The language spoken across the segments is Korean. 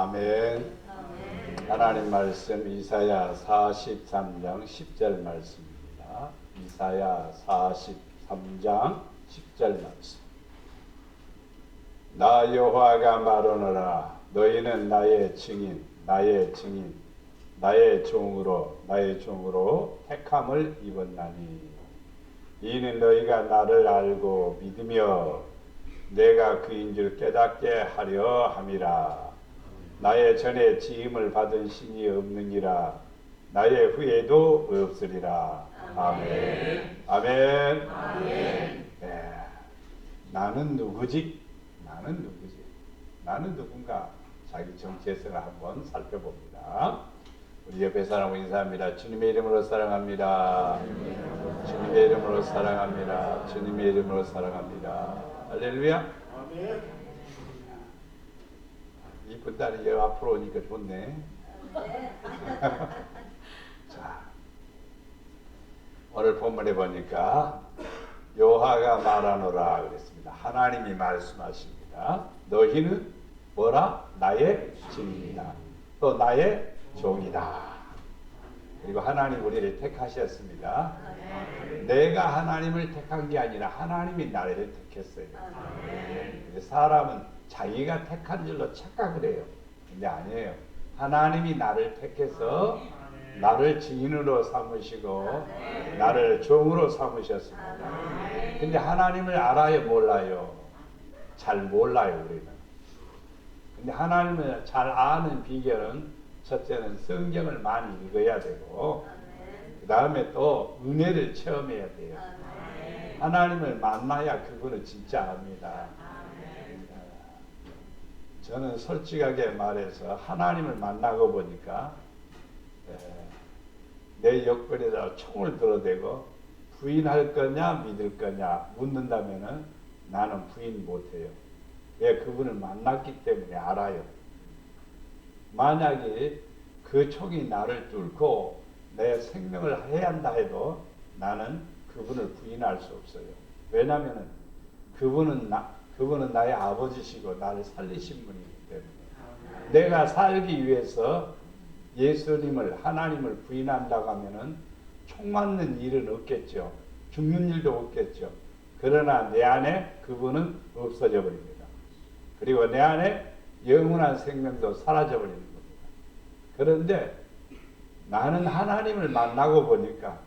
아멘. 하나님 말씀 이사야 43장 10절 말씀입니다. 이사야 43장 10절 말씀. 나 여호와가 말하노라. 너희는 나의 증인, 나의 종으로 택함을 입었나니 이는 너희가 나를 알고 믿으며 내가 그인 줄 깨닫게 하려 함이라. 나의 전에 지음을 받은 신이 없느니라. 나의 후에도 없으리라. 아멘. 아멘. 아멘. 네. 나는 누구지? 나는 누군가? 자기 정체성을 한번 살펴봅니다. 우리 옆에 사람하고 인사합니다. 주님의 이름으로 사랑합니다. 주님의 이름으로 사랑합니다. 주님의 이름으로 사랑합니다. 할렐루야. 아멘. 이쁜 딸이 여기 앞으로 오니까 좋네. 자, 오늘 본문에 보니까 여호와가 말하노라 그랬습니다. 하나님이 말씀하십니다. 너희는 뭐라? 나의 증인이다. 또 나의 종이다. 그리고 하나님 우리를 택하셨습니다. 내가 하나님을 택한 게 아니라 하나님이 나를 택했어요. 사람은 자기가 택한 줄로 착각을 해요. 근데 아니에요. 하나님이 나를 택해서 나를 증인으로 삼으시고 나를 종으로 삼으셨습니다. 근데 하나님을 알아요? 몰라요? 잘 몰라요, 우리는. 근데 하나님을 잘 아는 비결은 첫째는 성경을 많이 읽어야 되고 그 다음에 또 은혜를 체험해야 돼요. 하나님을 만나야 그거는 진짜 압니다. 저는 솔직하게 말해서 하나님을 만나고 보니까 내 여권에다 총을 들어대고 부인할 거냐 믿을 거냐 묻는다면은 나는 부인 못해요. 왜? 그분을 만났기 때문에 알아요. 만약에 그 총이 나를 뚫고 내 생명을 해한다 해도 나는 그분을 부인할 수 없어요. 왜냐하면 그분은 나의 아버지시고 나를 살리신 분이기 때문에 내가 살기 위해서 예수님을 하나님을 부인한다고 하면은 총 맞는 일은 없겠죠. 죽는 일도 없겠죠. 그러나 내 안에 그분은 없어져 버립니다. 그리고 내 안에 영원한 생명도 사라져 버리는 겁니다. 그런데 나는 하나님을 만나고 보니까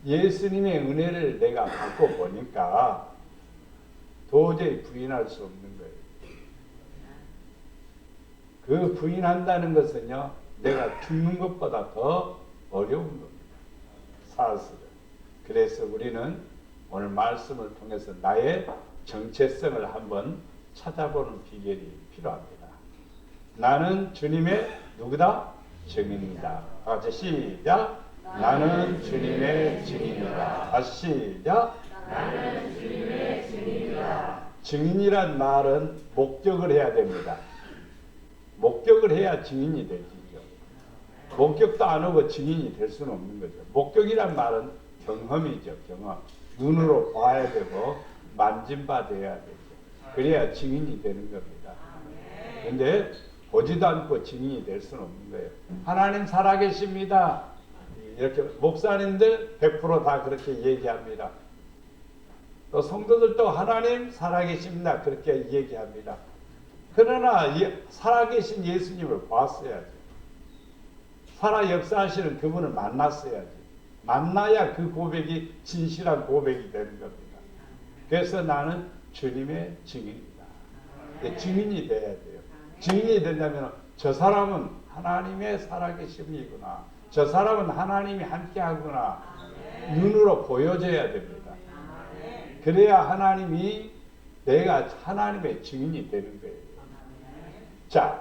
예수님의 은혜를 내가 받고 보니까 도저히 부인할 수 없는 거예요. 그 부인한다는 것은요, 내가 죽는 것보다 더 어려운 겁니다. 사실은. 그래서 우리는 오늘 말씀을 통해서 나의 정체성을 한번 찾아보는 비결이 필요합니다. 나는 주님의 누구다? 증인이다. 같이 시작. 나는 주님의 증인이다. 다시 시작. 나는 주님의 증인이다. 증인이란 말은 목격을 해야 됩니다. 목격을 해야 증인이 되지요. 목격도 안 하고 증인이 될 수는 없는 거죠. 목격이란 말은 경험이죠. 경험. 눈으로 봐야 되고 만진받아야 되죠. 그래야 증인이 되는 겁니다. 그런데 보지도 않고 증인이 될 수는 없는 거예요. 하나님 살아계십니다. 이렇게 목사님들 100% 그렇게 얘기합니다. 또 성도들도 하나님 살아계십니다. 그렇게 얘기합니다. 그러나 살아계신 예수님을 봤어야지. 살아 역사하시는 그분을 만났어야지. 만나야 그 고백이 진실한 고백이 되는 겁니다. 그래서 나는 주님의 증인이다. 증인이 돼야 돼요. 증인이 된다면 저 사람은 하나님의 살아계심이구나. 저 사람은 하나님이 함께하구나. 눈으로 보여줘야 됩니다. 그래야 하나님이 내가 하나님의 증인이 되는 거예요. 자,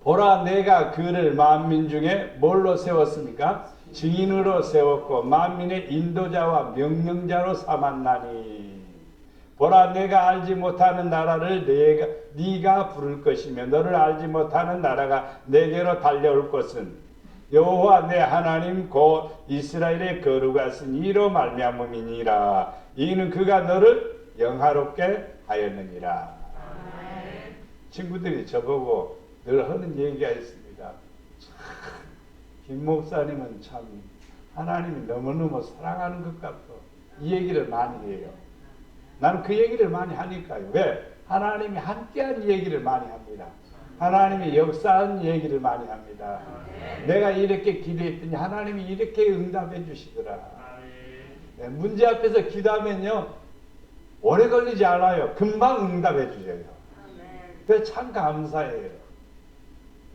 보라 내가 그를 만민 중에 뭘로 세웠습니까? 증인으로 세웠고 만민의 인도자와 명령자로 삼았나니 보라 내가 알지 못하는 나라를 네가 부를 것이며 너를 알지 못하는 나라가 내게로 달려올 것은 여호와 내 하나님 곧 이스라엘의 거룩하신 이로 말미암음이니라. 이는 그가 너를 영화롭게 하였느니라. 친구들이 저보고 늘 하는 얘기가 있습니다. 김 목사님은 참 하나님이 너무너무 사랑하는 것 같고 이 얘기를 많이 해요. 나는 그 얘기를 많이 하니까요. 왜? 하나님이 함께한 얘기를 많이 합니다. 하나님이 역사한 얘기를 많이 합니다. 내가 이렇게 기도했더니 하나님이 이렇게 응답해 주시더라. 네, 문제 앞에서 기도하면요 오래 걸리지 않아요. 금방 응답해 주셔요. 그래서 참 감사해요.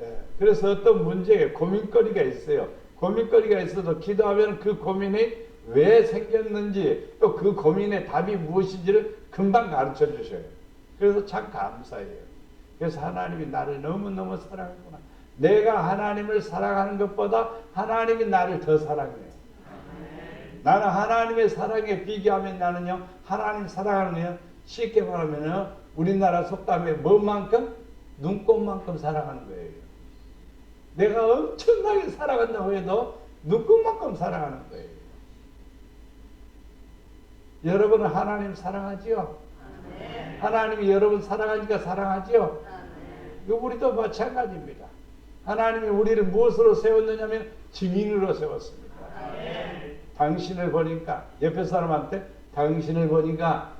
네, 그래서 어떤 문제에 고민거리가 있어요. 고민거리가 있어도 기도하면 그 고민이 왜 생겼는지 또 그 고민의 답이 무엇인지를 금방 가르쳐 주셔요. 그래서 참 감사해요. 그래서 하나님이 나를 너무너무 사랑하구나. 내가 하나님을 사랑하는 것보다 하나님이 나를 더 사랑해요. 나는 하나님의 사랑에 비교하면 나는요 하나님 사랑하는 거요 쉽게 말하면 우리나라 속담에 뭐만큼? 눈꽃만큼 사랑하는 거예요. 내가 엄청나게 사랑한다고 해도 눈꽃만큼 사랑하는 거예요. 여러분은 하나님 사랑하지요? 하나님이 여러분 사랑하니까 사랑하지요? 우리도 마찬가지입니다. 하나님이 우리를 무엇으로 세웠느냐면 증인으로 세웠습니다. 당신을 보니까 옆에 사람한테 당신을 보니까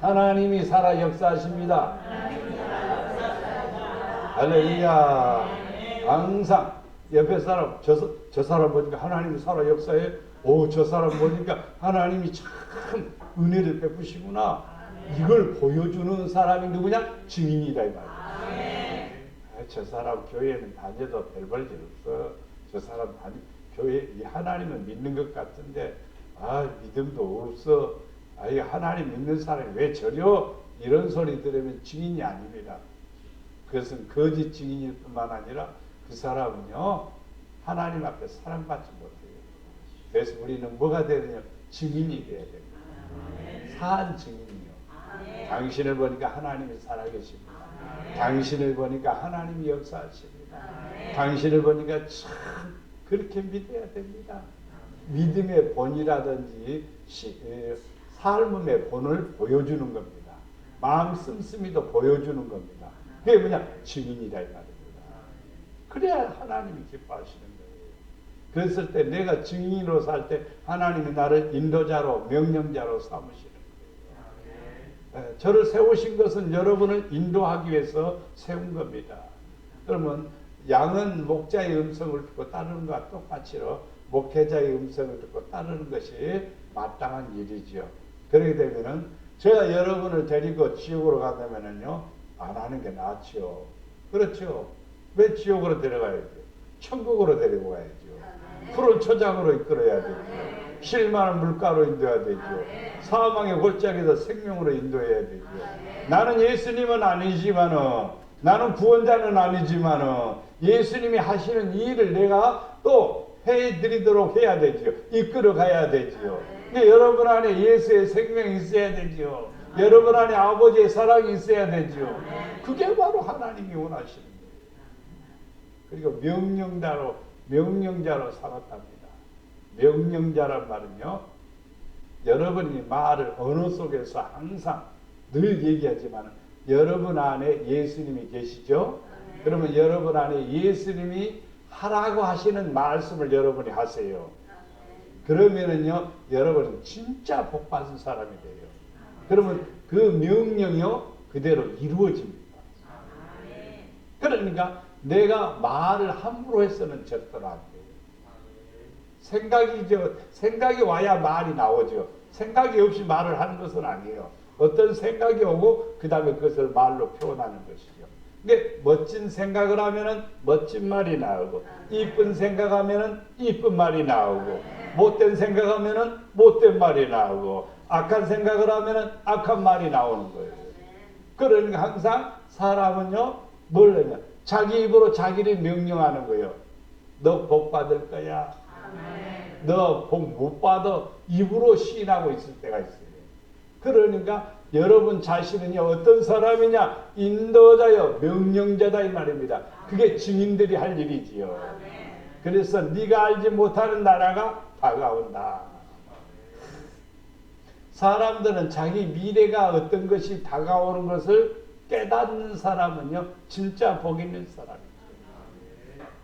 하나님이 살아 역사하십니다. 할렐루야. 항상 옆에 사람 저 사람 보니까 하나님이 살아 역사해. 오, 저 사람 보니까 하나님이 참 은혜를 베푸시구나. 이걸 보여주는 사람이 누구냐? 증인이다 이 말이야. 저 사람 교회는 다녀도 별 볼 일 없어. 저 사람 교회 이 하나님을 믿는 것 같은데 믿음도 없어. 이 하나님 믿는 사람이 왜 저려? 이런 소리 들으면 증인이 아닙니다. 그것은 거짓 증인일 뿐만 아니라 그 사람은요 하나님 앞에 사랑받지 못해요. 그래서 우리는 뭐가 되느냐? 증인이 돼야 됩니다. 사한 증인이요. 당신을 보니까 하나님이 살아계십니다. 당신을 보니까 하나님이 역사하십니다. 당신을 보니까 참 그렇게 믿어야 됩니다. 믿음의 본이라든지 삶의 본을 보여주는 겁니다. 마음 씀씀이도 보여주는 겁니다. 그게 뭐냐? 증인이다 이 말입니다. 그래야 하나님이 기뻐하시는 거예요. 그랬을 때 내가 증인으로 살 때 하나님이 나를 인도자로 명령자로 삼으시는 거예요. 저를 세우신 것은 여러분을 인도하기 위해서 세운 겁니다. 그러면 양은 목자의 음성을 듣고 따르는 것과 똑같이로 목회자의 음성을 듣고 따르는 것이 마땅한 일이죠. 그렇게 되면은 제가 여러분을 데리고 지옥으로 간다면은요 안 하는 게 낫죠. 그렇죠. 왜 지옥으로 데려가야죠? 천국으로 데리고 가야죠. 푸른 초장으로 이끌어야 되죠. 실만한 물가로 인도해야 되죠. 사망의 골짜기에서 생명으로 인도해야 되죠. 나는 예수님은 아니지만은 나는 구원자는 아니지만은 예수님이 하시는 일을 내가 또 해드리도록 해야 되죠. 이끌어 가야 되죠. 근데 여러분 안에 예수의 생명이 있어야 되죠. 여러분 안에 아버지의 사랑이 있어야 되죠. 그게 바로 하나님이 원하시는 거예요. 그리고 명령자로 살았답니다. 명령자란 말은요, 여러분이 말을 언어 속에서 항상 늘 얘기하지만 여러분 안에 예수님이 계시죠? 그러면 여러분 안에 예수님이 하라고 하시는 말씀을 여러분이 하세요. 그러면은요, 여러분은 진짜 복 받은 사람이 돼요. 그러면 그 명령이요, 그대로 이루어집니다. 그러니까 내가 말을 함부로 해서는 절대로 안 돼요. 생각이 와야 말이 나오죠. 생각이 없이 말을 하는 것은 아니에요. 어떤 생각이 오고 그 다음에 그것을 말로 표현하는 것이죠. 근데 멋진 생각을 하면은 멋진 말이 나오고, 이쁜 생각하면은 이쁜 말이 나오고, 못된 생각하면은 못된 말이 나오고, 악한 생각을 하면은 악한 말이 나오는 거예요. 그러니까 항상 사람은요, 뭘 하냐? 자기 입으로 자기를 명령하는 거예요. 너 복 받을 거야. 너 복 못 받아. 입으로 시인하고 있을 때가 있어요. 그러니까 여러분 자신은요, 어떤 사람이냐? 인도자요, 명령자다 이 말입니다. 그게 증인들이 할 일이지요. 그래서 네가 알지 못하는 나라가 다가온다. 사람들은 자기 미래가 어떤 것이 다가오는 것을 깨닫는 사람은요 진짜 복 있는 사람이에요.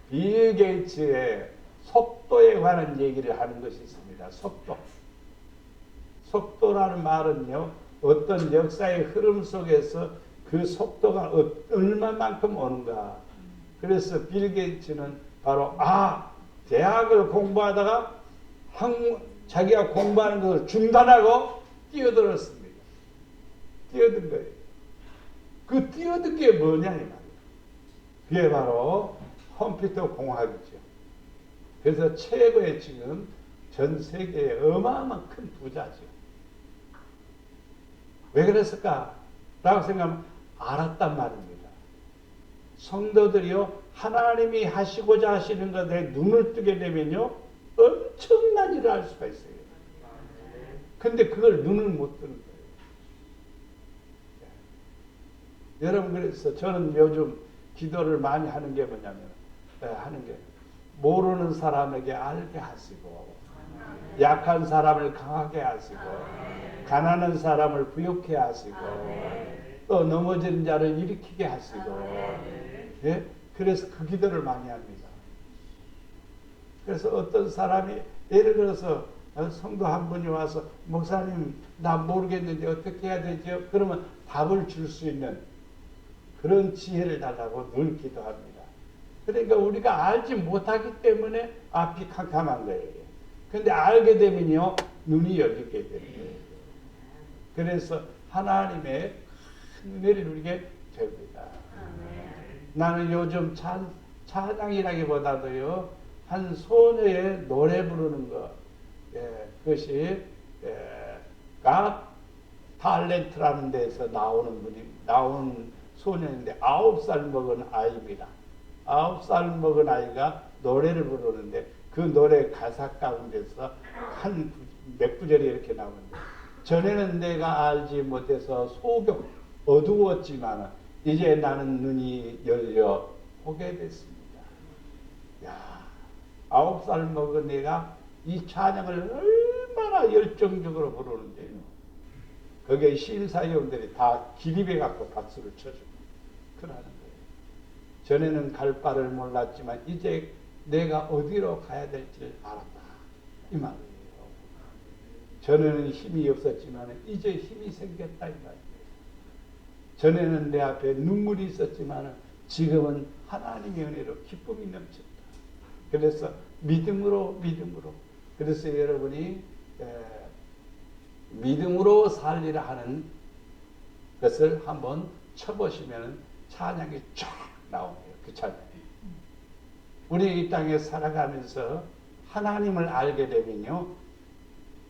빌 게이츠의 속도에 관한 얘기를 하는 것이 있습니다. 속도. 속도라는 말은요 어떤 역사의 흐름 속에서 그 속도가 얼마만큼 오는가. 그래서 빌 게이츠는 바로 대학을 공부하다가 자기가 공부하는 것을 중단하고 뛰어들었습니다. 뛰어든 거예요. 그 뛰어든 게 뭐냐 이 말이에요. 그게 바로 컴퓨터 공학이죠. 그래서 최고의 지금 전 세계의 어마어마한 큰 부자죠. 왜 그랬을까? 라고 생각하면 알았단 말입니다. 성도들이요 하나님이 하시고자 하시는 것에 눈을 뜨게 되면요 엄청난 일을 할 수가 있어요. 근데 그걸 눈을 못 뜨는 거예요. 여러분, 그래서 저는 요즘 기도를 많이 하는 게 뭐냐면 모르는 사람에게 알게 하시고 약한 사람을 강하게 하시고 가난한 사람을 부욕해 하시고 또 넘어진 자를 일으키게 하시고 예? 그래서 그 기도를 많이 합니다. 그래서 어떤 사람이 예를 들어서 성도 한 분이 와서 목사님 나 모르겠는데 어떻게 해야 되죠? 그러면 답을 줄 수 있는 그런 지혜를 달라고 늘 기도합니다. 그러니까 우리가 알지 못하기 때문에 앞이 캄캄한 거예요. 근데 알게 되면요 눈이 열리게 됩니다. 그래서 하나님의 큰 은혜를 누리게 됩니다. 나는 요즘 찬양이라기보다도요 한 소녀의 노래 부르는 것, 그것이 갓 탤런트라는 데서 나온 소년인데 9살 먹은 아이입니다. 9살 먹은 아이가 노래를 부르는데 그 노래 가사 가운데서 한 몇 구절이 이렇게 나오는데 전에는 내가 알지 못해서 소경 어두웠지만 이제 나는 눈이 열려 보게 됐습니다. 야, 9살 먹은 애가 이 찬양을 얼마나 열정적으로 부르는데요. 거기에 심사위원들이 다 기립해 갖고 박수를 쳐주고 그러는 거예요. 전에는 갈 바를 몰랐지만 이제 내가 어디로 가야 될지 알았다. 이 말이에요. 전에는 힘이 없었지만 이제 힘이 생겼다. 이 말이에요. 전에는 내 앞에 눈물이 있었지만 지금은 하나님의 은혜로 기쁨이 넘쳤다. 그래서 믿음으로. 그래서 여러분이 믿음으로 살리라 하는 것을 한번 쳐보시면 찬양이 쫙 나옵니다. 그 찬양이. 우리 이 땅에 살아가면서 하나님을 알게 되면요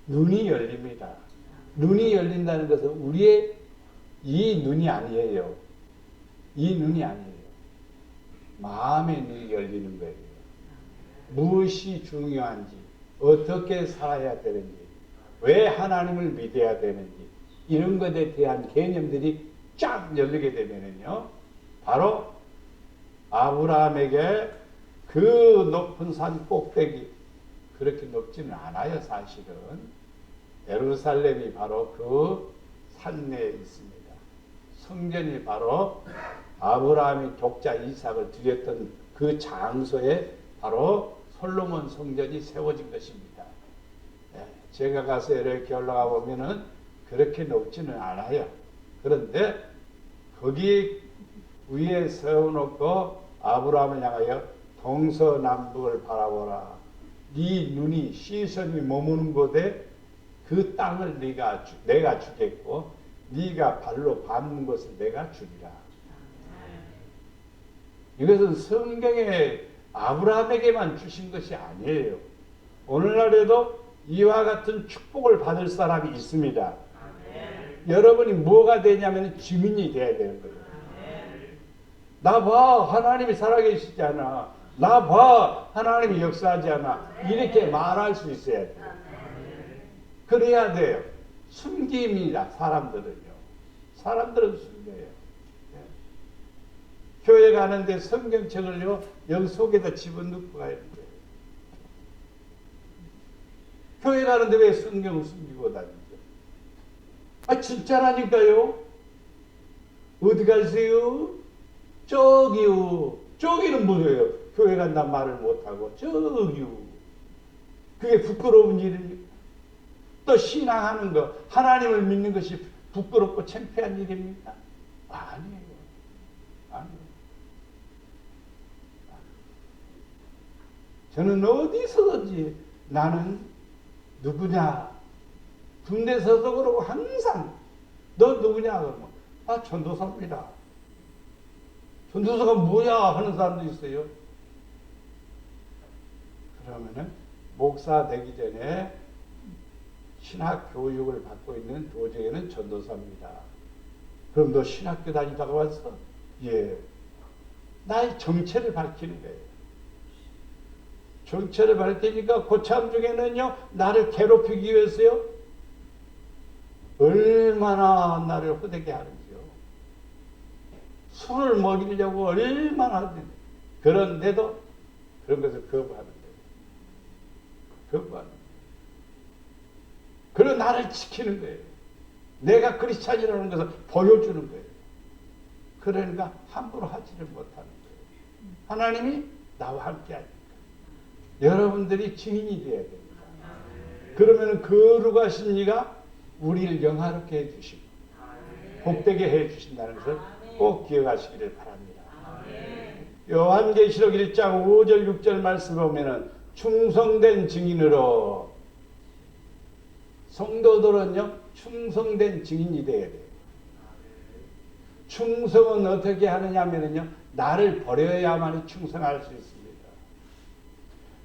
눈이 열립니다. 눈이 열린다는 것은 우리의 이 눈이 아니에요. 이 눈이 아니에요. 마음의 눈이 열리는 거예요. 무엇이 중요한지, 어떻게 살아야 되는지, 왜 하나님을 믿어야 되는지 이런 것에 대한 개념들이 쫙 열리게 되면요 바로 아브라함에게 그 높은 산 꼭대기, 그렇게 높지는 않아요. 사실은 예루살렘이 바로 그 산내에 있습니다. 성전이 바로 아브라함이 독자 이삭을 드렸던 그 장소에 바로 솔로몬 성전이 세워진 것입니다. 제가 가서 이렇게 올라가 보면은 그렇게 높지는 않아요. 그런데 거기 위에 세워놓고 아브라함을 향하여 동서남북을 바라보라. 네 눈이 시선이 머무는 곳에 그 땅을 내가 주겠고 네가 발로 밟는 것을 내가 주리라. 이것은 성경에 아브라함에게만 주신 것이 아니에요. 오늘날에도 이와 같은 축복을 받을 사람이 있습니다. 여러분이 뭐가 되냐면 주민이 돼야 되는 거예요. 나 봐, 하나님이 살아계시지 않아. 나 봐, 하나님이 역사하지 않아. 이렇게 말할 수 있어야 돼요. 그래야 돼요. 숨깁니다. 사람들은요. 사람들은 숨겨요. 교회 가는데 성경책을요 여기 속에다 집어넣고 가야 돼요. 교회 가는데 왜 성경을 숨기고 다니죠? 진짜라니까요. 어디 가세요? 저기요. 저기는 뭐예요? 교회 간다는 말을 못하고 저기요. 그게 부끄러운 일입니까? 또 신앙하는 거, 하나님을 믿는 것이 부끄럽고 창피한 일입니까? 아니에요. 아니에요. 저는 어디서든지 나는 누구냐? 군대에서도 그러고 항상 너 누구냐? 그러면 전도사입니다. 전도사가 뭐야? 하는 사람도 있어요. 그러면은 목사 되기 전에 신학 교육을 받고 있는 도저에는 전도사입니다. 그럼 너 신학교 다니다가 왔어? 예. 나의 정체를 밝히는 거예요. 정체를 밝히니까 고참 중에는요, 나를 괴롭히기 위해서요, 얼마나 나를 호되게 하는지요. 술을 먹이려고 얼마나 하는지. 그런데도 그런 것을 거부하는 거예요. 거부하는 거예요. 그리고 나를 지키는 거예요. 내가 크리스찬이라는 것을 보여주는 거예요. 그러니까 함부로 하지를 못하는 거예요. 하나님이 나와 함께 하니까. 여러분들이 증인이 되어야 됩니다. 그러면 거룩하신 이가 우리를 영화롭게 해주시고 복되게 해주신다는 것을 꼭 기억하시기를 바랍니다. 요한계시록 1장 5절 6절 말씀을 보면 충성된 증인으로, 성도들은요 충성된 증인이 되어야 돼요. 충성은 어떻게 하느냐면요, 나를 버려야만이 충성할 수 있습니다.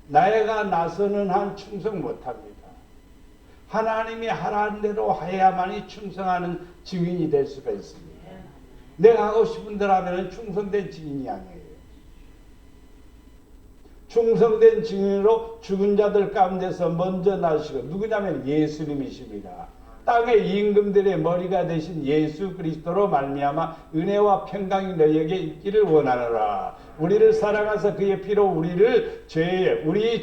내가 나서는 한 충성 못합니다. 하나님이 하라는 대로 해야만이 충성하는 증인이 될 수가 있습니다. 내가 하고 싶은 대로 하면 충성된 증인이 아니에요. 충성된 증인으로 죽은 자들 가운데서 먼저 나시고, 누구냐면 예수님이십니다. 땅의 임금들의 머리가 되신 예수 그리스도로 말미암아 은혜와 평강이 너희에게 있기를 원하노라. 우리를 사랑하사 그의 피로 우리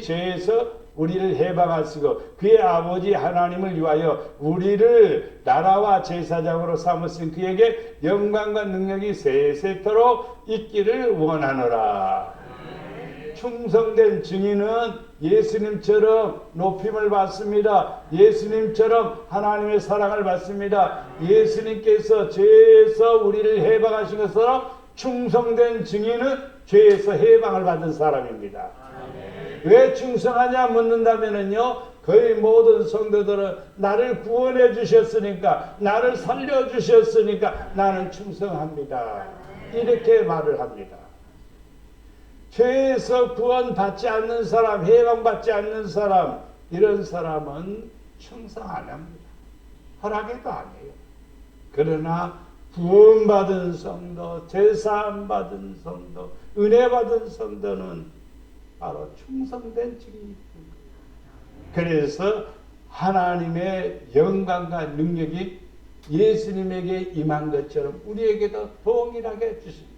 죄에서 우리를 해방하시고 그의 아버지 하나님을 위하여 우리를 나라와 제사장으로 삼으신 그에게 영광과 능력이 세세토록 있기를 원하노라. 충성된 증인은 예수님처럼 높임을 받습니다. 예수님처럼 하나님의 사랑을 받습니다. 예수님께서 죄에서 우리를 해방하신 것처럼 충성된 증인은 죄에서 해방을 받은 사람입니다. 왜 충성하냐 묻는다면요, 거의 모든 성도들은 나를 구원해 주셨으니까, 나를 살려 주셨으니까 나는 충성합니다. 이렇게 말을 합니다. 죄에서 구원받지 않는 사람, 해방받지 않는 사람, 이런 사람은 충성 안 합니다. 허락해도 안 해요. 그러나 구원받은 성도, 제사함 받은 성도, 은혜 받은 성도는 바로 충성된 증인입니다. 그래서 하나님의 영광과 능력이 예수님에게 임한 것처럼 우리에게도 동일하게 주십니다.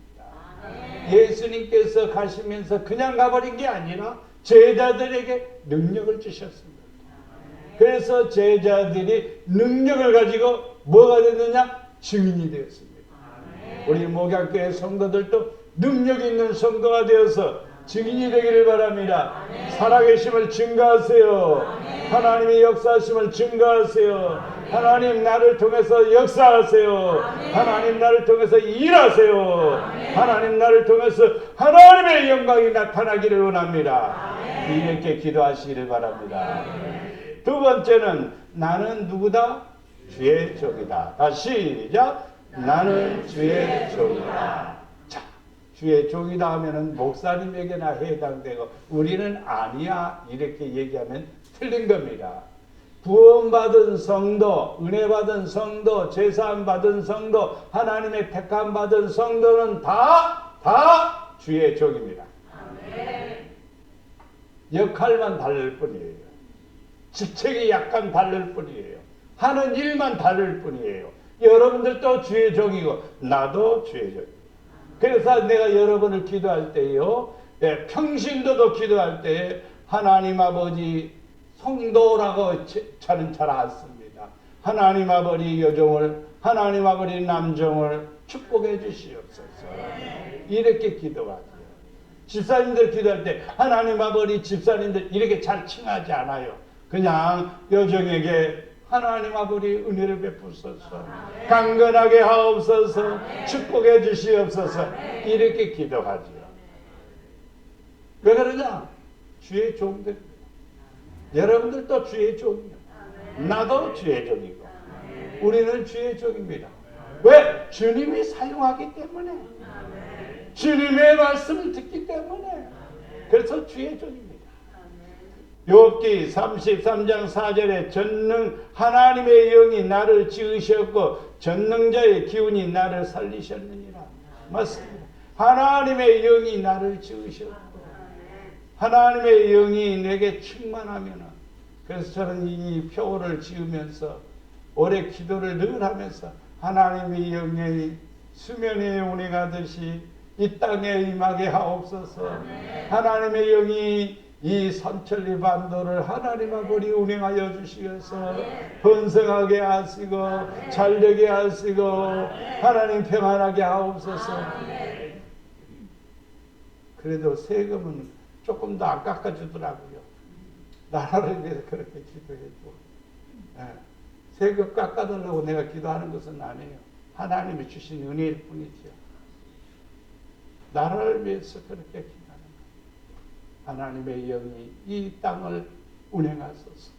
예수님께서 가시면서 그냥 가버린 게 아니라 제자들에게 능력을 주셨습니다. 그래서 제자들이 능력을 가지고 뭐가 됐느냐? 증인이 되었습니다. 우리 목양교회 성도들도 능력 있는 성도가 되어서 증인이 되기를 바랍니다. 살아계심을 증거하세요. 하나님의 역사하심을 증거하세요. 하나님 나를 통해서 역사하세요. 하나님 나를 통해서 일하세요. 하나님 나를 통해서 하나님의 영광이 나타나기를 원합니다. 이렇게 기도하시기를 바랍니다. 두 번째는 나는 누구다? 주의 종이다. 다시 시작. 나는 주의 종이다. 자, 주의 종이다 하면은 목사님에게나 해당되고 우리는 아니야 이렇게 얘기하면 틀린 겁니다. 구원받은 성도, 은혜받은 성도, 제사함 받은 성도, 하나님의 택함 받은 성도는 다 주의 종입니다. 역할만 다를 뿐이에요. 직책이 약간 다를 뿐이에요. 하는 일만 다를 뿐이에요. 여러분들도 주의 종이고 나도 주의 종이고. 그래서 내가 여러분을 기도할 때요, 평신도도 기도할 때 하나님 아버지 성도라고 저는 잘 않습니다. 하나님 아버지 여종을, 하나님 아버지 남종을 축복해 주시옵소서. 이렇게 기도하죠. 집사님들 기도할 때 하나님 아버지 집사님들 이렇게 잘 칭하지 않아요. 그냥 여종에게 하나님 아버지 은혜를 베푸소서, 강건하게 하옵소서, 축복해 주시옵소서, 이렇게 기도하죠. 왜 그러냐? 주의 종들. 여러분들도 주의 종이요. 나도 주의 종이고. 우리는 주의 종입니다. 왜? 주님이 사용하기 때문에. 주님의 말씀을 듣기 때문에. 그래서 주의 종입니다. 욥기 33장 4절에 전능 하나님의 영이 나를 지으셨고 전능자의 기운이 나를 살리셨느니라. 맞습니다. 하나님의 영이 나를 지으셨고 하나님의 영이 내게 충만하면, 그래서 저는 이 표를 지으면서 오래 기도를 늘 하면서 하나님의 영이 수면의 운행하듯이 이 땅에 임하게 하옵소서. 하나님의 영이 이 산천리 반도를 하나님 아버지 운행하여 주시어서 번성하게 하시고 잘되게 하시고 하나님 평안하게 하옵소서. 그래도 세금은 조금 더 안 깎아주더라고요. 나라를 위해서 그렇게 기도해도. 세금 깎아달라고 내가 기도하는 것은 아니에요. 하나님이 주신 은혜일 뿐이죠. 나라를 위해서 그렇게 기도하는 거예요. 하나님의 영이 이 땅을 운행하소서.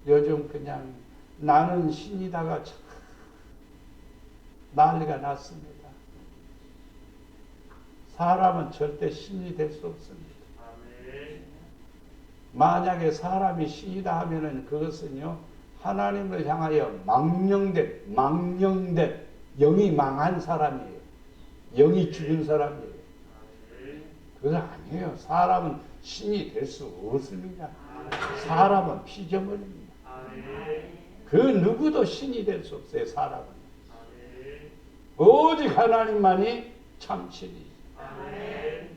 요즘 그냥 나는 신이다가 참 난리가 났습니다. 사람은 절대 신이 될 수 없습니다. 만약에 사람이 신이다 하면은 그것은요, 하나님을 향하여 망령된, 영이 망한 사람이에요. 영이 죽은 사람이에요. 그건 아니에요. 사람은 신이 될 수 없습니다. 사람은 피조물입니다. 그 누구도 신이 될 수 없어요. 사람은. 오직 하나님만이 참 신이죠.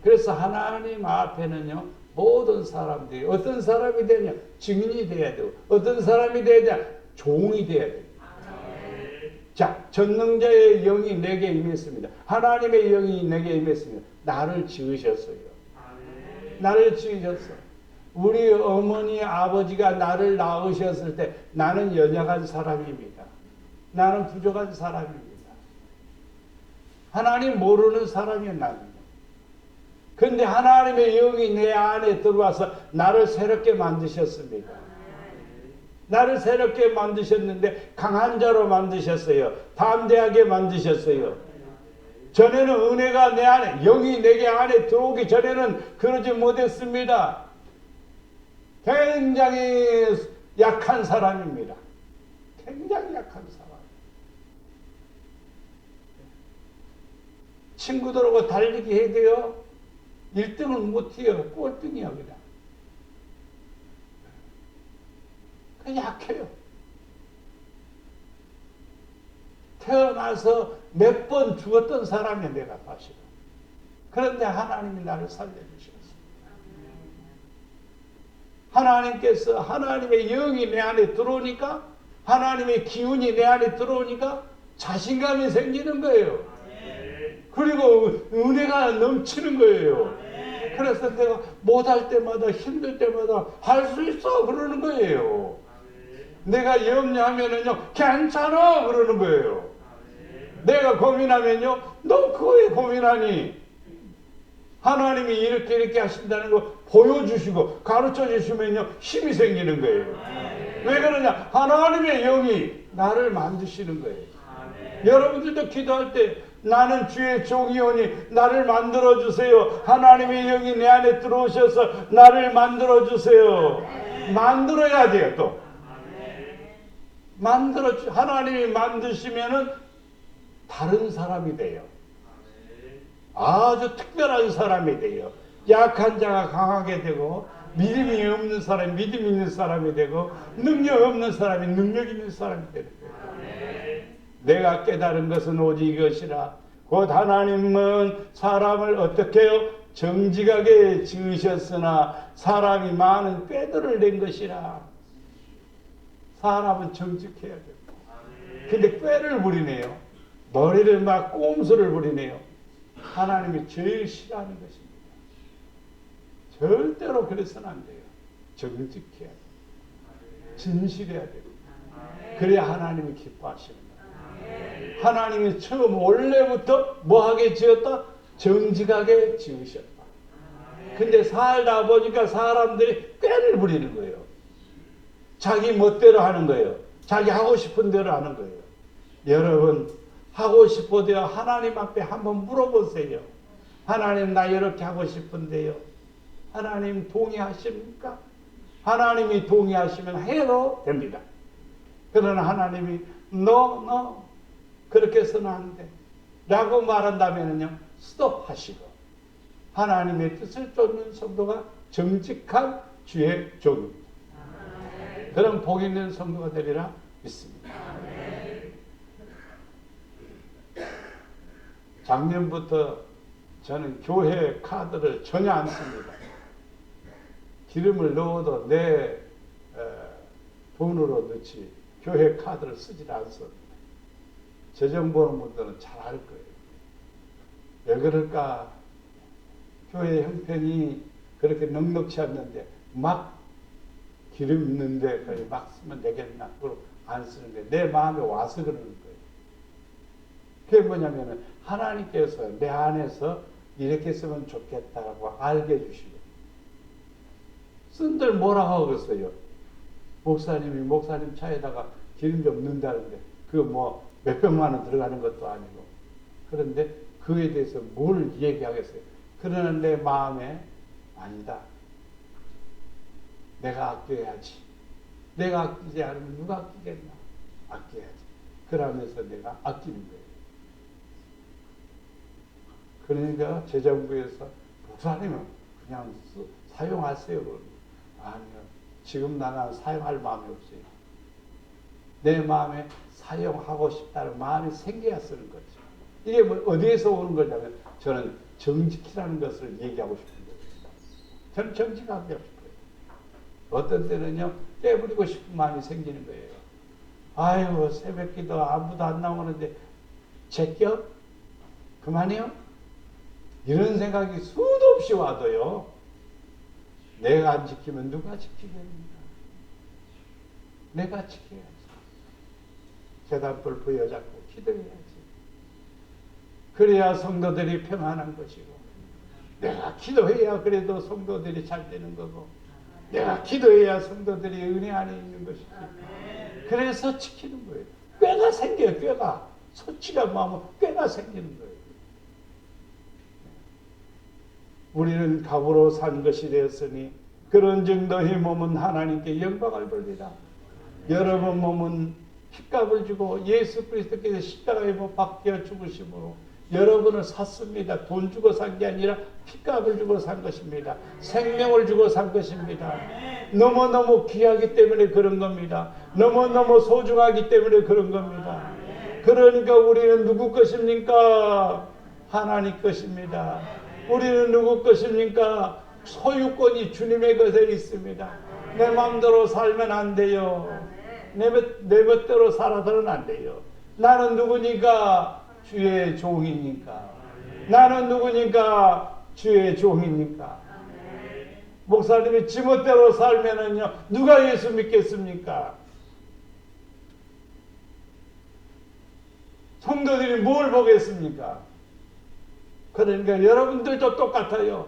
그래서 하나님 앞에는요, 모든 사람들이 어떤 사람이 되냐? 증인이 돼야 되고, 어떤 사람이 되냐? 종이 돼야 돼요. 자, 전능자의 영이 내게 임했습니다. 하나님의 영이 내게 임했습니다. 나를 지으셨어요. 나를 지으셨어. 우리 어머니 아버지가 나를 낳으셨을 때 나는 연약한 사람입니다. 나는 부족한 사람입니다. 하나님 모르는 사람이에요. 나는. 근데 하나님의 영이 내 안에 들어와서 나를 새롭게 만드셨습니다. 나를 새롭게 만드셨는데 강한 자로 만드셨어요. 담대하게 만드셨어요. 전에는 은혜가 내 안에, 영이 내게 안에 들어오기 전에는 그러지 못했습니다. 굉장히 약한 사람입니다. 굉장히 약한 사람. 친구들하고 달리기 해야 돼요. 1등은 못해요. 꼴등이야 그냥. 그냥 약해요. 태어나서 몇 번 죽었던 사람이 내가 사실은. 그런데 하나님이 나를 살려주셨어요. 하나님께서 하나님의 영이 내 안에 들어오니까, 하나님의 기운이 내 안에 들어오니까 자신감이 생기는 거예요. 그리고 은혜가 넘치는 거예요. 그래서 내가 못할 때마다 힘들 때마다 할 수 있어 그러는 거예요. 내가 염려하면은요 괜찮아 그러는 거예요. 내가 고민하면요 너 그거에 고민하니? 하나님이 이렇게 하신다는 거 보여주시고 가르쳐 주시면요 힘이 생기는 거예요. 왜 그러냐? 하나님의 영이 나를 만드시는 거예요. 여러분들도 기도할 때 나는 주의 종이오니 나를 만들어주세요. 하나님의 영이 내 안에 들어오셔서 나를 만들어주세요. 만들어야 돼요. 또 하나님이 만드시면은 다른 사람이 돼요. 아주 특별한 사람이 돼요. 약한 자가 강하게 되고, 믿음이 없는 사람이 믿음 있는 사람이 되고, 능력 없는 사람이 능력 있는 사람이 되는 거예요. 내가 깨달은 것은 오직 이것이라. 곧 하나님은 사람을 어떻게 해요? 정직하게 지으셨으나 사람이 많은 꾀들을 낸 것이라. 사람은 정직해야 돼요. 근데 꾀를 부리네요. 머리를 막 꼼수를 부리네요. 하나님이 제일 싫어하는 것입니다. 절대로 그래서는 안 돼요. 정직해야 돼요. 진실해야 돼요. 그래야 하나님이 기뻐하십니다. 하나님이 처음 원래부터 뭐하게 지었다? 정직하게 지으셨다. 근데 살다 보니까 사람들이 꾀를 부리는 거예요. 자기 멋대로 하는 거예요. 자기 하고 싶은 대로 하는 거예요. 여러분 하고 싶어도요 하나님 앞에 한번 물어보세요. 하나님 나 이렇게 하고 싶은데요. 하나님 동의하십니까? 하나님이 동의하시면 해도 됩니다. 그러나 하나님이 너 그렇게 해서는 안 돼 라고 말한다면요 스톱 하시고 하나님의 뜻을 쫓는 성도가 정직한 주의 종입니다. 그런 복 있는 성도가 되리라 믿습니다. 작년부터 저는 교회 카드를 전혀 안 씁니다. 기름을 넣어도 내 돈으로 넣지 교회 카드를 쓰질 않습니다. 재정 보는 분들은 잘 알 거예요. 왜 그럴까? 교회 형편이 그렇게 넉넉치 않는데 막 기름 있는데 거의 막 쓰면 되겠나? 그걸 안 쓰는데 내 마음에 와서 그러는 거예요. 그게 뭐냐면은 하나님께서 내 안에서 이렇게 쓰면 좋겠다라고 알게 해주시고 쓴들 뭐라고 하겠어요? 목사님 차에다가 기름 좀 넣는다는데 그 뭐 몇백만 원 들어가는 것도 아니고 그런데 그에 대해서 뭘 얘기하겠어요? 그러나 내 마음에 아니다. 내가 아껴야지. 내가 아끼지 않으면 누가 아끼겠나? 아껴야지. 그러면서 내가 아끼는 거예요. 그러니까 재정부에서 목사님은 그냥 사용하세요. 아니요. 지금 나는 사용할 마음이 없어요. 내 마음에 사용하고 싶다는 마음이 생겨야 쓰는 거죠. 이게 뭐 어디에서 오는 거냐면 저는 정직이라는 것을 얘기하고 싶은 거예요. 저는 정직하게 하고 싶어요. 어떤 때는요 떼부리고 싶은 마음이 생기는 거예요. 아이고 새벽기도 아무도 안 나오는데 제껴? 그만해요? 이런 생각이 수도 없이 와도요 내가 안 지키면 누가 지키겠는가? 내가 지켜야지. 계단불 부여잡고 기도해야지. 그래야 성도들이 평안한 것이고 내가 기도해야 그래도 성도들이 잘 되는 거고 내가 기도해야 성도들이 은혜 안에 있는 것이지. 그래서 지키는 거예요. 꾀가 생겨요. 꾀가. 솔직한 마음은 꾀가 생기는 거예요. 우리는 갑으로 산 것이 되었으니 그런즉 너희 몸은 하나님께 영광을 돌리라. 여러분 몸은 핏값을 주고 예수 그리스도께서 십자가에 못 박혀 죽으심으로 여러분을 샀습니다. 돈 주고 산 게 아니라 핏값을 주고 산 것입니다. 생명을 주고 산 것입니다. 너무너무 귀하기 때문에 그런 겁니다. 너무너무 소중하기 때문에 그런 겁니다. 그러니까 우리는 누구 것입니까? 하나님 것입니다. 우리는 누구 것입니까? 소유권이 주님의 것에 있습니다. 내 마음대로 살면 안 돼요. 내 멋대로 살아서는 안 돼요. 나는 누구니까? 주의 종이니까. 나는 누구니까? 주의 종이니까. 목사님이 지멋대로 살면은요 누가 예수 믿겠습니까? 성도들이 뭘 보겠습니까? 그러니까 여러분들도 똑같아요.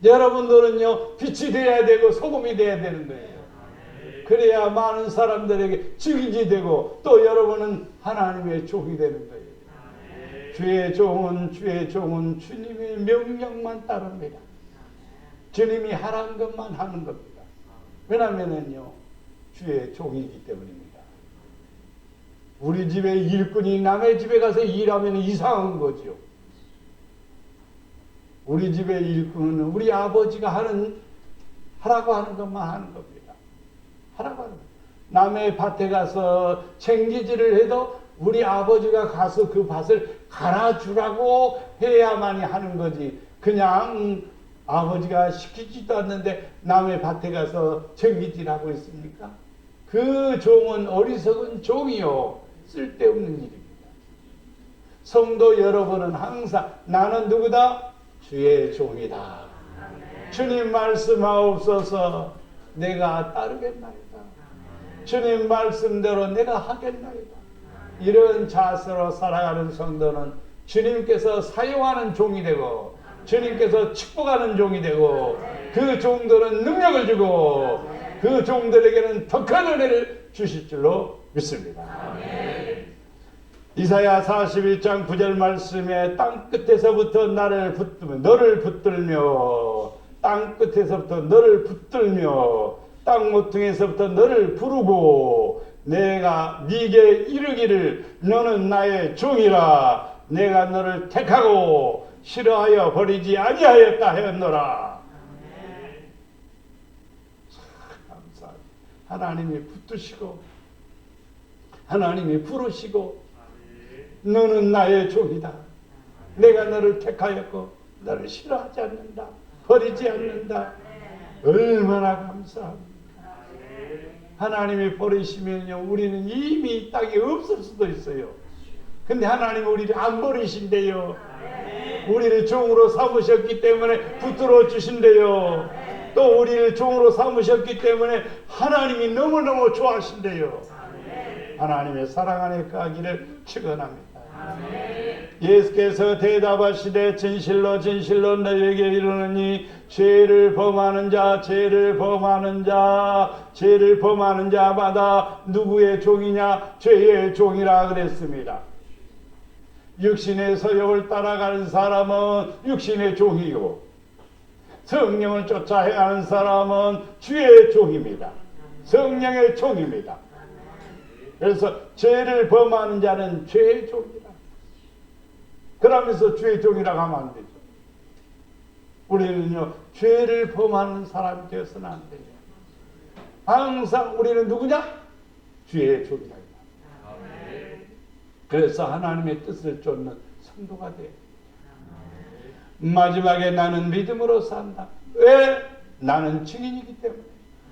여러분들은요 빛이 되어야 되고 소금이 되어야 되는 거예요. 그래야 많은 사람들에게 증인이 되고 또 여러분은 하나님의 종이 되는 거예요. 주의 종은 주님의 명령만 따릅니다. 주님이 하라는 것만 하는 겁니다. 왜냐하면요 주의 종이기 때문입니다. 우리 집의 일꾼이 남의 집에 가서 일하면 이상한 거죠. 우리 집의 일꾼은 우리 아버지가 하라고 하는 것만 하는 겁니다. 하라고 하는 겁니다. 남의 밭에 가서 챙기지를 해도 우리 아버지가 가서 그 밭을 갈아주라고 해야만이 하는 거지. 그냥 아버지가 시키지도 않는데 남의 밭에 가서 전기질하고 있습니까? 그 종은 어리석은 종이요 쓸데없는 일입니다. 성도 여러분은 항상 나는 누구다? 주의 종이다. 주님 말씀하옵소서. 내가 따르겠나이다. 주님 말씀대로 내가 하겠나이다. 이런 자세로 살아가는 성도는 주님께서 사용하는 종이 되고 주님께서 축복하는 종이 되고 그 종들은 능력을 주고 그 종들에게는 더 큰 은혜를 주실 줄로 믿습니다. 이사야 41장 9절 말씀에 땅 끝에서부터 너를 붙들며 땅 끝에서부터 너를 붙들며 땅 모퉁이에서부터 너를 부르고 내가 네게 이르기를 너는 나의 종이라 내가 너를 택하고 싫어하여 버리지 아니하였다 하였노라. 감사합니다. 하나님이 붙드시고 하나님이 부르시고 너는 나의 종이다. 내가 너를 택하였고 너를 싫어하지 않는다. 버리지 않는다. 얼마나 감사합니다. 하나님이 버리시면요 우리는 이미 이 땅에 없을 수도 있어요. 근데 하나님은 우리를 안 버리신대요. 우리를 종으로 삼으셨기 때문에 붙들어 주신대요. 또 우리를 종으로 삼으셨기 때문에 하나님이 너무너무 좋아하신대요. 하나님의 사랑 안에 가기를 축원합니다. 예수께서 대답하시되 진실로 진실로 너희에게 이르노니 죄를 범하는 자마다 누구의 종이냐? 죄의 종이라 그랬습니다. 육신의 서욕을 따라가는 사람은 육신의 종이고 성령을 쫓아 행하는 사람은 주의 종입니다. 성령의 종입니다. 그래서 죄를 범하는 자는 죄의 종이다. 그러면서 죄의 종이라고 하면 안 되죠. 우리는요 죄를 범하는 사람이 되어서는 안 돼요. 항상 우리는 누구냐? 주의 종이다. 그래서 하나님의 뜻을 쫓는 성도가 돼요. 마지막에 나는 믿음으로 산다. 왜? 나는 증인이기 때문에.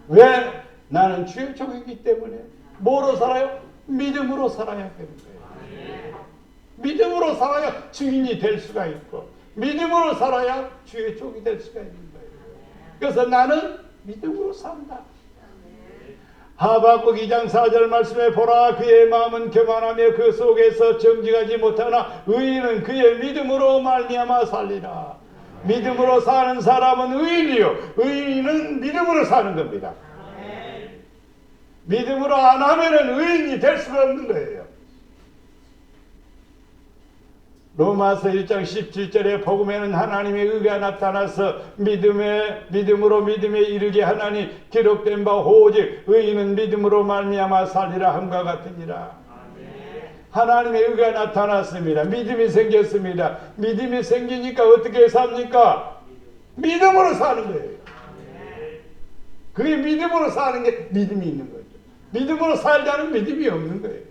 왜? 나는 주의 종이기 때문에. 뭐로 살아요? 믿음으로 살아야 되는 거예요. 믿음으로 살아야 증인이 될 수가 있고 믿음으로 살아야 주의 종이 될 수가 있는 거예요. 그래서 나는 믿음으로 산다. 하박국 2장 4절 말씀에 보라 그의 마음은 교만하며 그 속에서 정직하지 못하나 의인은 그의 믿음으로 말미암아 살리라. 믿음으로 사는 사람은 의인이요 의인은 믿음으로 사는 겁니다. 믿음으로 안 하면은 의인이 될 수가 없는 거예요. 로마서 1장 17절에 복음에는 하나님의 의가 나타나서 믿음으로 믿음에 이르게 하나니 기록된 바 오직 의인은 믿음으로 말미암아 살리라 함과 같으니라. 하나님의 의가 나타났습니다. 믿음이 생겼습니다. 믿음이 생기니까 어떻게 삽니까? 믿음으로 사는 거예요. 그게 믿음으로 사는 게 믿음이 있는 거죠. 믿음으로 살자는 믿음이 없는 거예요.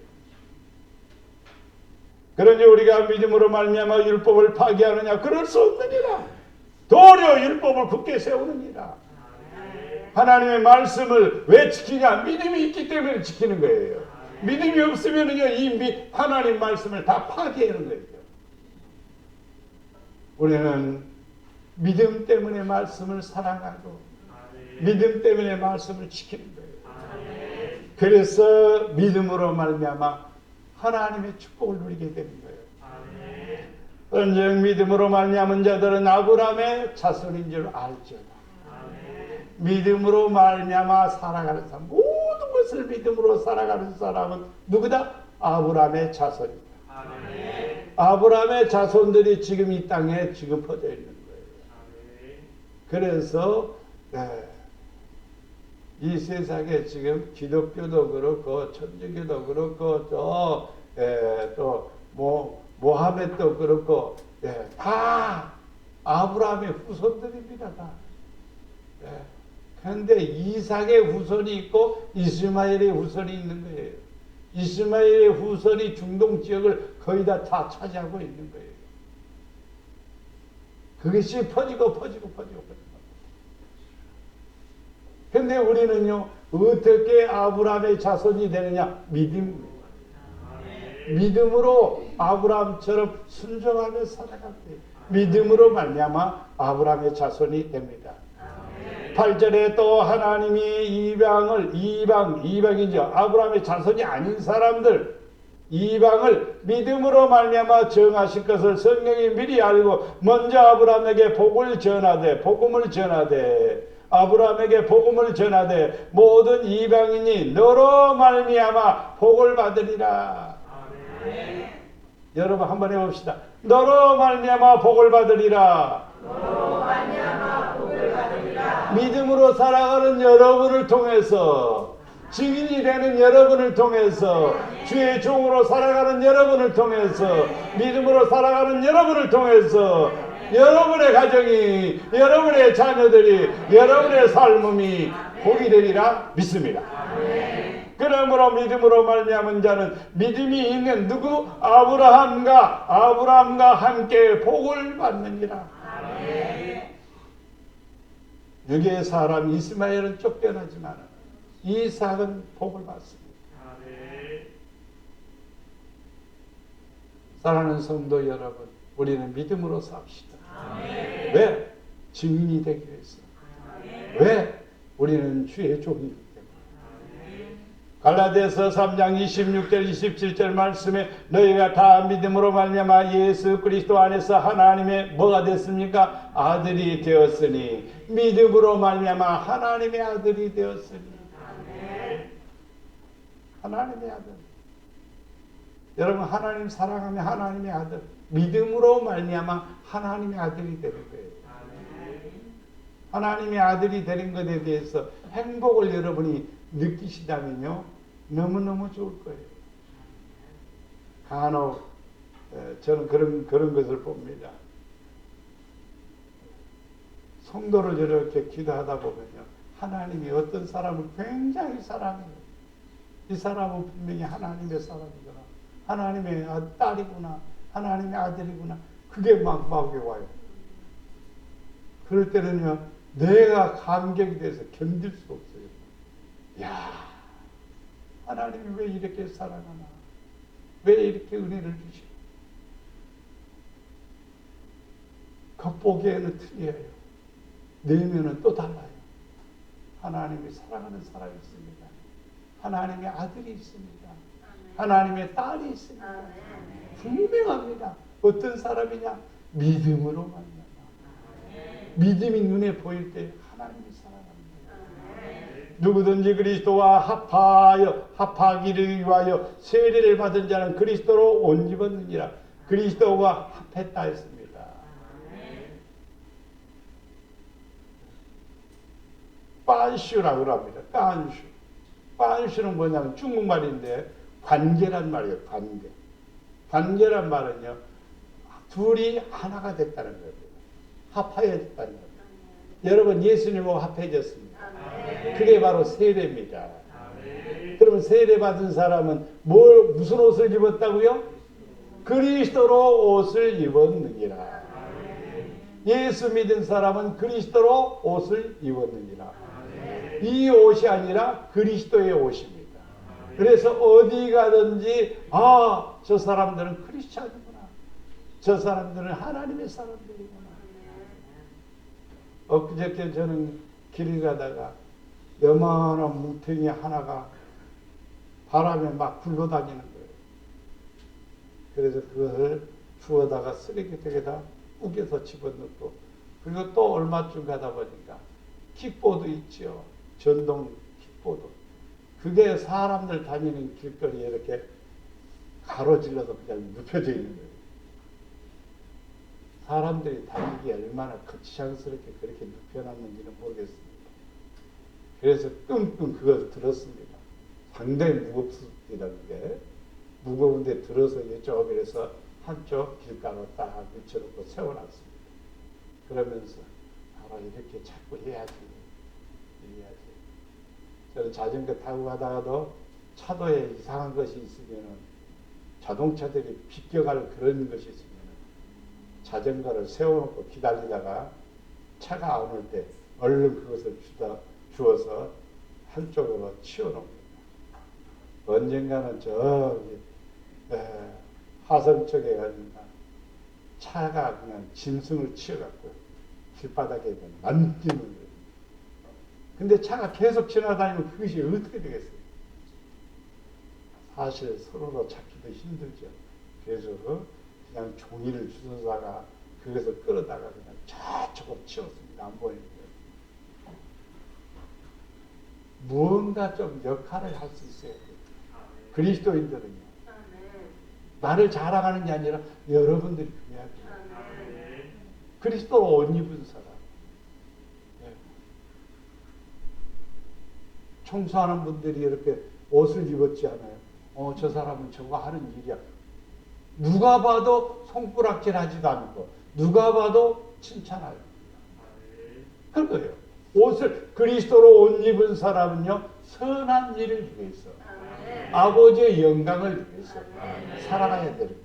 그러니 우리가 믿음으로 말미암아 율법을 파기하느냐? 그럴 수 없느니라. 도리어 율법을 굳게 세우느니라. 하나님의 말씀을 왜 지키냐? 믿음이 있기 때문에 지키는 거예요. 믿음이 없으면은요, 이 하나님 말씀을 다 파기하는 거예요. 우리는 믿음 때문에 말씀을 사랑하고 믿음 때문에 말씀을 지키는 거예요. 그래서 믿음으로 말미암아 하나님의 축복을 누리게 되는 거예요. 언정 믿음으로 말미암은 자들은 아브라함의 자손인 줄 알지어다. 믿음으로 말미암아 살아가는 사람, 모든 것을 믿음으로 살아가는 사람은 누구다? 아브라함의 자손이다. 아브라함의 자손들이 지금 이 땅에 지금 퍼져 있는 거예요. 그래서 이 세상에 지금 기독교도 그렇고 천주교도 그렇고 또 모하메도 그렇고 다 아브라함의 후손들입니다. 다. 그런데 이삭의 후손이 있고 이스마엘의 후손이 있는 거예요. 이스마엘의 후손이 중동 지역을 거의 다 차지하고 있는 거예요. 그것이 퍼지고 퍼지고 퍼지고 퍼지고. 근데 우리는요, 어떻게 아브라함의 자손이 되느냐? 믿음으로 아브라함처럼 순종하며 살아갔대요. 믿음으로 말미암아 아브라함의 자손이 됩니다. 8절에 또 하나님이 이방이죠. 아브라함의 자손이 아닌 사람들, 이방을 믿음으로 말미암아 정하실 것을 성령이 미리 알고 먼저 아브라함에게 복음을 전하되 아브라함에게 복음을 전하되 모든 이방인이 너로 말미암아 복을 받으리라. 아멘. 여러분 한번 해봅시다. 너로 말미암아 복을 받으리라. 너로 말미암아 복을 받으리라. 믿음으로 살아가는 여러분을 통해서, 증인이 되는 여러분을 통해서, 주의 종으로 살아가는 여러분을 통해서, 믿음으로 살아가는 여러분을 통해서 여러분의 가정이, 여러분의 자녀들이, 여러분의 삶이 복이 되리라 믿습니다. 그러므로 믿음으로 말미암은 자는 믿음이 있는 누구? 아브라함과 함께 복을 받느니라. 여기에 사람 이스마엘은 쫓겨나지만 이삭은 복을 받습니다. 사랑하는 성도 여러분, 우리는 믿음으로 삽시다. 왜? 증인이 되기 위해서. 왜? 우리는 주의 종이기 때문에. 갈라디아서 3장 26절 27절 말씀에 너희가 다 믿음으로 말미암아 예수 그리스도 안에서 하나님의 뭐가 됐습니까? 아들이 되었으니. 믿음으로 말미암아 하나님의 아들이 되었으니. 하나님의 아들. 여러분, 하나님 사랑하면 하나님의 아들, 믿음으로 말미암아 하나님의 아들이 되는 거예요. 하나님의 아들이 되는 것에 대해서 행복을 여러분이 느끼시다면요, 너무너무 좋을 거예요. 간혹 저는 그런 것을 봅니다. 성도를 저렇게 기도하다 보면요, 하나님이 어떤 사람을 굉장히 사랑해요. 이 사람은 분명히 하나님의 사람이구나, 하나님의 딸이구나, 하나님의 아들이구나, 그게 막 와요. 그럴 때는요, 내가 감격이 돼서 견딜 수 없어요. 야, 하나님이 왜 이렇게 사랑하나, 왜 이렇게 은혜를 주시나. 겉보기에는 틀려요. 내면은 또 달라요. 하나님이 사랑하는 사람이 있습니다. 하나님의 아들이 있습니다. 하나님의 딸이 있습니다. 분명합니다. 어떤 사람이냐? 믿음으로 만나다. 믿음이 눈에 보일 때 하나님이 사랑합니다. 누구든지 그리스도와 합하기를 위하여 세례를 받은 자는 그리스도로 옷 입었느니라. 그리스도와 합했다 했습니다. 빤슈라고 합니다. 빤슈는 뭐냐면 중국말인데 관계란 말이에요. 관계란 말은요, 둘이 하나가 됐다는 거예요. 합하여졌다는 거예요. 여러분, 예수님하고 합해졌습니다. 그게 바로 세례입니다. 그러면 세례 받은 사람은 무슨 옷을 입었다고요? 그리스도로 옷을 입었느니라. 예수 믿은 사람은 그리스도로 옷을 입었느니라. 이 옷이 아니라 그리스도의 옷입니다. 그래서 어디 가든지 저 사람들은 크리스찬이구나, 저 사람들은 하나님의 사람들이구나. 엊그저께 저는 길 가다가 요만한 뭉텅이 하나가 바람에 막 굴러다니는 거예요. 그래서 그것을 주워다가 쓰레기통에다 우겨서 집어넣고, 그리고 또 얼마쯤 가다 보니까 킥보드 있죠. 전동 킥보드. 그게 사람들 다니는 길거리에 이렇게 가로질러서 그냥 눕혀져 있는 거예요. 사람들이 다니기에 얼마나 거치장스럽게 그렇게 눕혀놨는지는 모르겠습니다. 그래서 끙끙 그걸 들었습니다. 상당히 무겁습니다. 그게 무거운데 들어서 이쪽에 해서 한쪽 길가로 딱 붙여놓고 세워놨습니다. 그러면서 이렇게 자꾸 해야지. 저는 자전거 타고 가다가도 차도에 이상한 것이 있으면, 자동차들이 비껴갈 그런 것이 있으면 자전거를 세워놓고 기다리다가 차가 안 올 때 얼른 그것을 주어서 한쪽으로 치워놓습니다. 언젠가는 저기 화성 쪽에 가니까 차가 그냥 짐승을 치워갖고 길바닥에 만지는 거예요. 근데 차가 계속 지나다니면 그것이 어떻게 되겠어요? 사실 서로로 찾기도 힘들죠. 그래서 그냥 종이를 주워다가 거기서 끌어다가 그냥 저쪽으로 치웠습니다. 안 보이는 거예요. 무언가 좀 역할을 할 수 있어야 돼요. 그리스도인들은요. 나를 자랑하는 게 아니라 여러분들이 그래야 돼요. 그리스도로 옷 입은 사람. 청소하는 분들이 이렇게 옷을 입었지 않아요? 저 사람은 저거 하는 일이야. 누가 봐도 손가락질 하지도 않고 누가 봐도 칭찬하요. 그런 거예요. 옷을 그리스도로 옷 입은 사람은요 선한 일을 위해서 아버지의 영광을 위해서 살아가야 되는 거예요.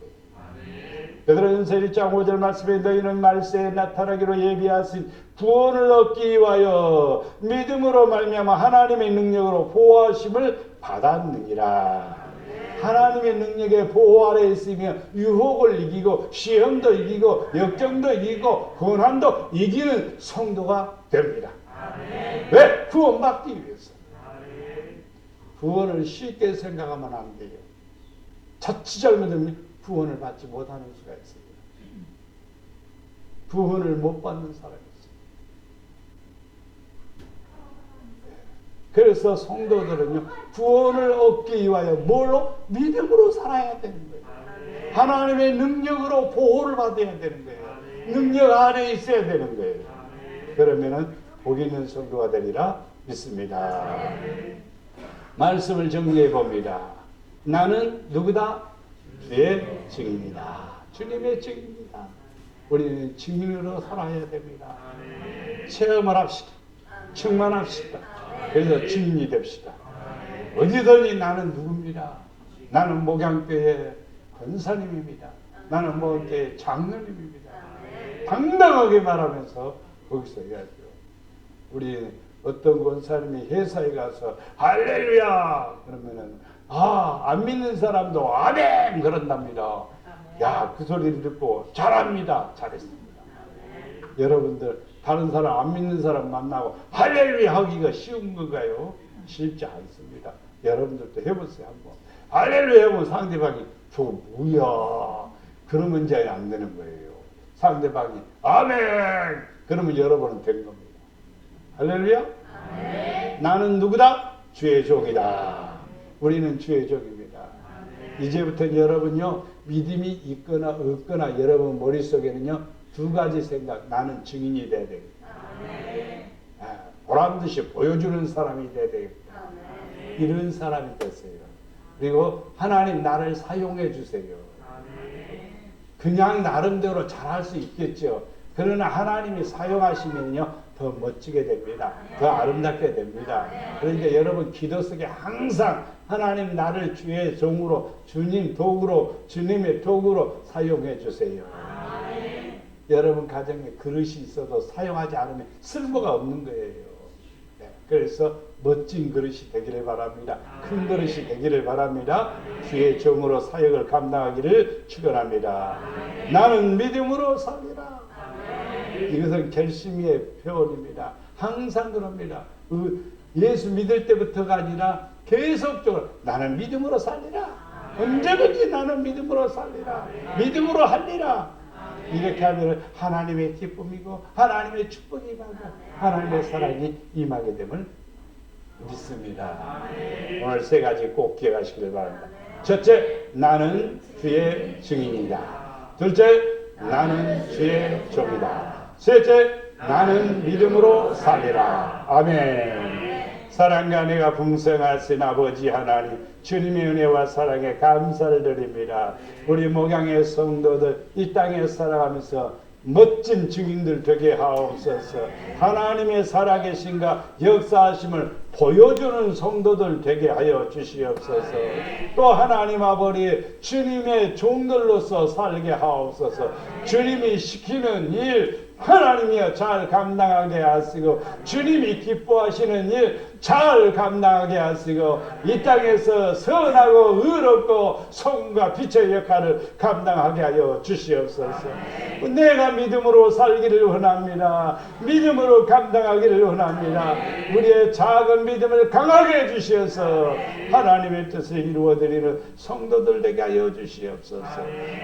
베드로전서 1장 5절 말씀에 너희는 말세에 나타나기로 예비하신 구원을 얻기 위하여 믿음으로 말미암아 하나님의 능력으로 보호하심을 받았느니라. 하나님의 능력에 보호 아래 있으며 유혹을 이기고 시험도 이기고 역정도 이기고 고난도 이기는 성도가 됩니다. 왜? 구원받기 위해서. 구원을 쉽게 생각하면 안 돼요. 자칫 잘못하면 구원을 받지 못하는 수가 있어요. 구원을 못 받는 사람이 있어요. 그래서 성도들은요, 구원을 얻기 위하여 뭘로? 믿음으로 살아야 되는 거예요. 하나님의 능력으로 보호를 받아야 되는 거예요. 능력 안에 있어야 되는 거예요. 그러면은 복 있는 성도가 되리라 믿습니다. 말씀을 정리해 봅니다. 나는 누구다? 주의 증인이다. 주님의 증인이다. 우리는 증인으로 살아야 됩니다. 체험을 합시다. 충만합시다. 그래서 증인이 됩시다. 어디든지 나는 누굽니다. 나는 목양교회 권사님입니다. 나는 목양교회 장로님입니다. 당당하게 말하면서 거기서 해야죠. 우리 어떤 권사님이 회사에 가서 할렐루야 그러면은 안 믿는 사람도 아멘 그런답니다. 야, 그 소리를 듣고 잘합니다. 잘했습니다. 여러분들 다른 사람 안 믿는 사람 만나고 할렐루야 하기가 쉬운 건가요? 쉽지 않습니다. 여러분들도 해보세요. 한번 할렐루야 하면 상대방이 저거 뭐야 그러면 이제 안 되는 거예요. 상대방이 아멘 그러면 여러분은 된 겁니다. 할렐루야. 나는 누구다? 주의 종이다. 우리는 주의 종입니다. 이제부터 여러분요 믿음이 있거나 없거나 여러분 머릿속에는요 두 가지 생각. 나는 증인이 돼야 되겠다. 보란듯이 보여주는 사람이 돼야 되겠다. 이런 사람이 되세요. 그리고 하나님 나를 사용해 주세요. 그냥 나름대로 잘할 수 있겠죠. 그러나 하나님이 사용하시면요 더 멋지게 됩니다. 더 아름답게 됩니다. 그러니까 여러분 기도 속에 항상 하나님 나를 주의 종으로 주님 도구로 주님의 도구로 사용해 주세요. 여러분 가정에 그릇이 있어도 사용하지 않으면 쓸모가 없는 거예요. 네, 그래서 멋진 그릇이 되기를 바랍니다. 큰 그릇이 되기를 바랍니다. 주의 종으로 사역을 감당하기를 축원합니다. 나는 믿음으로 살리라. 이것은 결심의 표현입니다. 항상 그럽니다. 예수 믿을 때부터가 아니라 계속적으로 나는 믿음으로 살리라. 언제든지 나는 믿음으로 살리라. 믿음으로 할리라. 이렇게 하면 하나님의 기쁨이고 하나님의 축복이 임하고 하나님의 사랑이 임하게 됨을 믿습니다. 오늘 세 가지 꼭 기억하시길 바랍니다. 첫째, 나는 주의 증인이다. 둘째, 나는 주의 종이다. 셋째, 나는 믿음으로 살리라. 아멘. 사랑과 은혜가 풍성하신 아버지 하나님, 주님의 은혜와 사랑에 감사를 드립니다. 우리 목양의 성도들 이 땅에 살아가면서 멋진 증인들 되게 하옵소서. 하나님의 살아계신가 역사하심을 보여주는 성도들 되게 하여 주시옵소서. 또 하나님 아버지 주님의 종들로서 살게 하옵소서. 주님이 시키는 일 하나님이여 잘 감당하게 하시고 주님이 기뻐하시는 일 잘 감당하게 하시고 이 땅에서 선하고 의롭고 소금과 빛의 역할을 감당하게 하여 주시옵소서. 내가 믿음으로 살기를 원합니다. 믿음으로 감당하기를 원합니다. 우리의 작은 믿음을 강하게 해주시어서 하나님의 뜻을 이루어드리는 성도들 되게 하여 주시옵소서.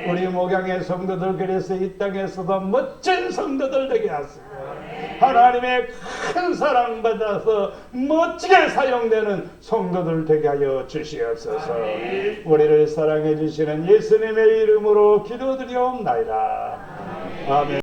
우리 목양의 성도들 그래서 이 땅에서도 멋진 성도들 되게 하시고 하나님의 큰 사랑받아서 멋지게 사용되는 성도들 되게 하여 주시옵소서. 우리를 사랑해 주시는 예수님의 이름으로 기도드리옵나이다. 아멘.